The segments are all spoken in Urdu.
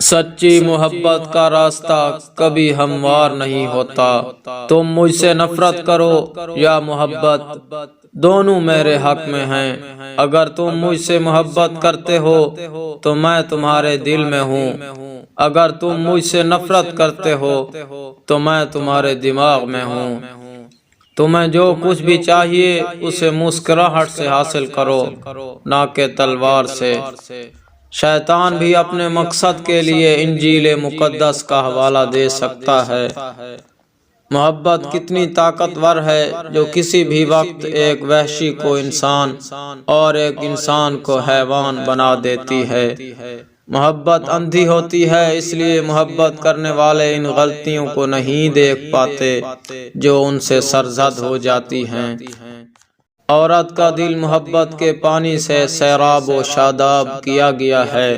سچی محبت کا راستہ کبھی ہموار نہیں ہوتا۔ تم مجھ سے نفرت کرو یا محبت، دونوں میرے حق میں ہیں۔ اگر تم مجھ سے محبت کرتے ہو تو میں تمہارے دل میں ہوں، اگر تم مجھ سے نفرت کرتے ہو تو میں تمہارے دماغ میں ہوں۔ تمہیں جو کچھ بھی چاہیے اسے مسکراہٹ سے حاصل کرو، نہ کہ تلوار سے۔ شیطان بھی اپنے مقصد کے لیے انجیل مقدس کا حوالہ دے سکتا ہے۔ محبت کتنی طاقتور ہے جو کسی بھی وقت ایک وحشی کو انسان اور ایک انسان کو حیوان بنا دیتی ہے۔ محبت اندھی ہوتی ہے، اس لیے محبت کرنے والے ان غلطیوں کو نہیں دیکھ پاتے جو ان سے سرزد ہو جاتی ہیں۔ عورت کا دل محبت کے پانی سے سیراب و شاداب کیا گیا ہے۔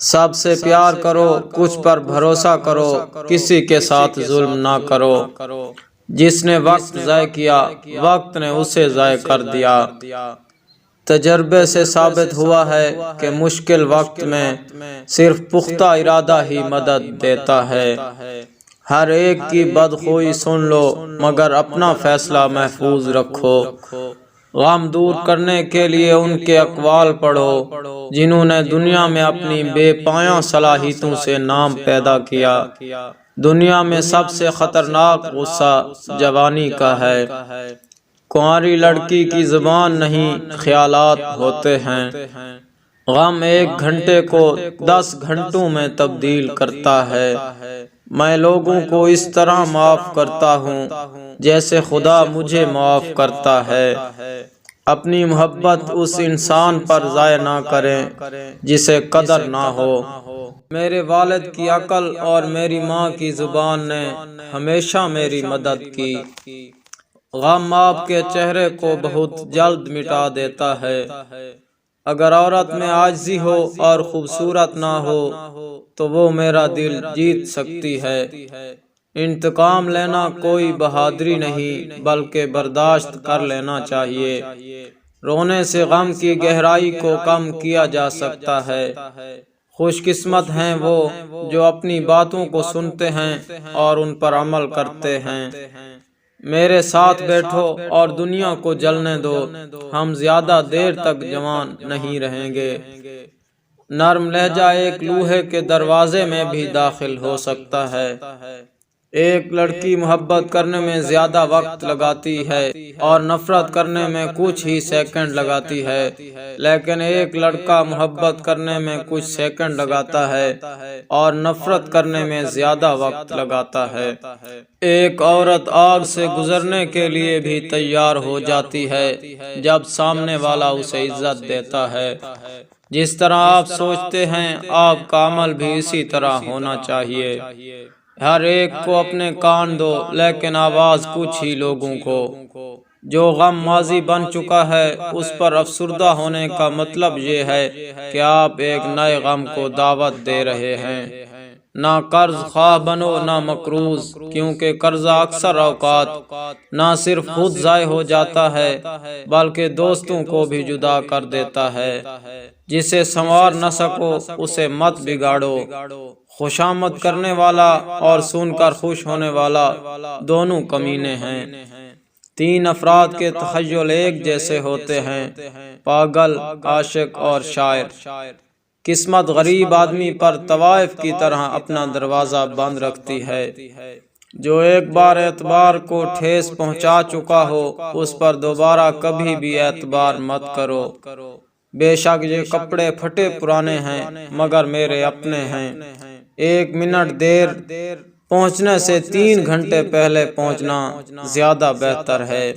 سب سے پیار کرو، کچھ پر بھروسہ کرو، کسی کے ساتھ ظلم نہ کرو۔ جس نے وقت ضائع کیا، وقت نے اسے ضائع کر دیا۔ تجربے سے ثابت ہوا ہے کہ مشکل وقت میں صرف پختہ ارادہ ہی مدد دیتا ہے۔ ہر ایک کی بدخوئی سن لو مگر اپنا فیصلہ محفوظ رکھو۔ غم دور کرنے کے لیے ان کے اقوال پڑھو جنہوں نے دنیا میں اپنی بے پایاں صلاحیتوں سے نام پیدا کیا۔ دنیا میں سب سے خطرناک غصہ جوانی کا ہے۔ کنواری لڑکی کی زبان نہیں، خیالات ہوتے ہیں۔ غم ایک گھنٹے کو 10 گھنٹوں میں تبدیل کرتا ہے۔ میں لوگوں کو اس طرح معاف کرتا ہوں جیسے خدا مجھے معاف کرتا ہے۔ اپنی محبت اس انسان پر ضائع نہ کریں جسے قدر نہ ہو۔ میرے والد کی عقل اور میری ماں کی زبان نے ہمیشہ میری مدد کی۔ غم آپ کے چہرے کو بہت جلد مٹا دیتا ہے۔ اگر عورت میں عاجزی ہو اور خوبصورت نہ ہو تو وہ میرا دل جیت سکتی ہے۔ انتقام لینا کوئی بہادری نہیں بلکہ برداشت کر لینا چاہیے۔ رونے سے غم کی گہرائی کو کم کیا جا سکتا ہے۔ خوش قسمت ہیں وہ جو اپنی باتوں کو سنتے ہیں اور ان پر عمل کرتے ہیں۔ میرے ساتھ بیٹھو اور دنیا کو جلنے دو، ہم زیادہ دیر تک جوان نہیں رہیں گے۔ نرم لہجہ ایک لوہے کے دروازے میں بھی داخل ہو سکتا ہے۔ ایک لڑکی محبت کرنے میں زیادہ وقت لگاتی ہے اور نفرت کرنے میں کچھ ہی سیکنڈ لگاتی ہے، لیکن ایک لڑکا محبت کرنے میں کچھ سیکنڈ لگاتا ہے اور نفرت کرنے میں زیادہ وقت لگاتا ہے۔ ایک عورت آگ سے گزرنے کے لیے بھی تیار ہو جاتی ہے جب سامنے والا اسے عزت دیتا ہے۔ جس طرح آپ سوچتے ہیں آپ کا عمل بھی اسی طرح ہونا چاہیے۔ ہر ایک کو اپنے کان دو لیکن آواز کچھ ہی لوگوں کو۔ جو غم ماضی بن چکا ہے اس پر افسردہ ہونے کا مطلب یہ ہے کہ آپ ایک نئے غم کو دعوت دے رہے ہیں۔ نہ قرض خواہ بنو نہ مقروض، کیونکہ قرضہ اکثر اوقات نہ صرف خود ضائع ہو جاتا ہے بلکہ دوستوں کو بھی جدا کر دیتا ہے۔ جسے سنوار نہ سکو اسے مت بگاڑو۔ خوشامد کرنے والا اور سن کر خوش ہونے والا دونوں کمینے ہیں۔ 3 افراد کے تخیل ایک جیسے ہوتے ہیں، پاگل، عاشق اور شاعر۔ قسمت غریب آدمی پر طوائف کی طرح اپنا دروازہ بند رکھتی ہے۔ جو ایک بار اعتبار کو ٹھیس پہنچا چکا ہو اس پر دوبارہ کبھی بھی اعتبار مت کرو۔ بے شک یہ کپڑے پھٹے پرانے ہیں مگر میرے اپنے ہیں۔ 1 منٹ دیر پہنچنے سے 3 گھنٹے پہلے پہنچنا زیادہ بہتر ہے۔